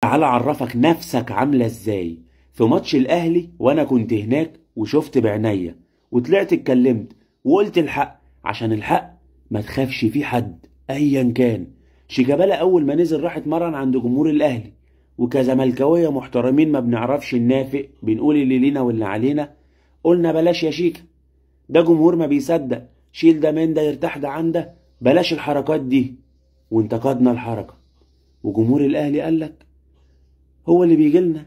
تعال اعرفك نفسك عامله ازاي. في ماتش الاهلي وانا كنت هناك وشفت بعينيا وطلعت اتكلمت وقلت الحق، عشان الحق ما تخافش فيه حد ايا كان. شيكابالا اول ما نزل راح اتمرن عند جمهور الاهلي، وكزملكاويه محترمين ما بنعرفش النافق، بنقول اللي لينا واللي علينا. قلنا بلاش يا شيكا، ده جمهور ما بيصدق، شيل ده من ده يرتاح ده عن ده، بلاش الحركات دي. وانتقدنا الحركه، وجمهور الاهلي قالك هو اللي بيجي لنا.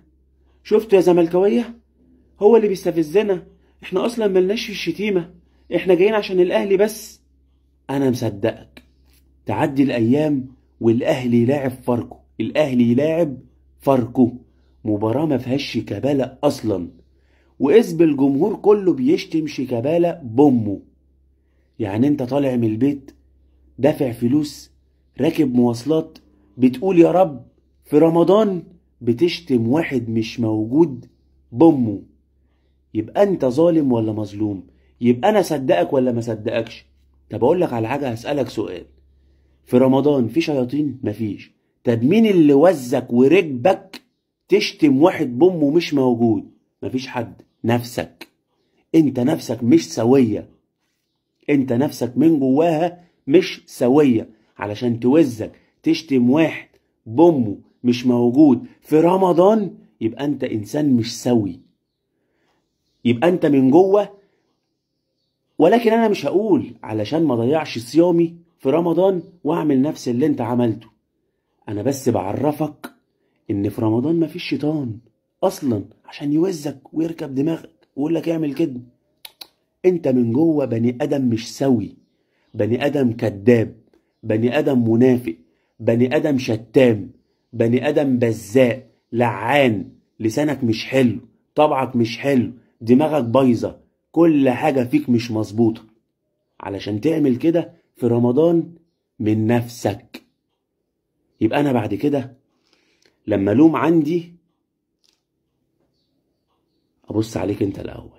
شفتوا يا زملكاويه؟ هو اللي بيستفزنا، احنا اصلا ملناش في الشتيمه، احنا جايين عشان الاهلي بس. انا مصدقك. تعدي الايام والاهلي يلاعب فاركو، الاهلي يلاعب فاركو، مباراه ما فيهاش شيكابالا اصلا، واسم الجمهور كله بيشتم شيكابالا بامه. يعني انت طالع من البيت دافع فلوس، راكب مواصلات، بتقول يا رب، في رمضان بتشتم واحد مش موجود بامه. يبقى انت ظالم ولا مظلوم؟ يبقى انا صدقك ولا ما صدقكش؟ طب اقول لك على حاجه، هسالك سؤال. في رمضان في شياطين؟ مفيش. طب مين اللي وزك وركبك تشتم واحد بامه مش موجود؟ مفيش حد. نفسك. انت نفسك مش سويه، انت نفسك من جواها مش سويه، علشان توزك تشتم واحد بامه مش موجود في رمضان. يبقى انت انسان مش سوي، يبقى انت من جوه. ولكن انا مش هقول علشان ما ضيعش صيامي في رمضان واعمل نفس اللي انت عملته. انا بس بعرفك ان في رمضان مفيش شيطان اصلا عشان يوزك ويركب دماغك ويقول لك اعمل كده. انت من جوه بني ادم مش سوي، بني ادم كذاب، بني ادم منافق، بني ادم شتام، بني ادم بزاق لعان، لسانك مش حلو، طبعك مش حلو، دماغك بايظه، كل حاجه فيك مش مظبوطه. علشان تعمل كده في رمضان من نفسك. يبقى انا بعد كده لما لوم عندي ابص عليك انت الاول.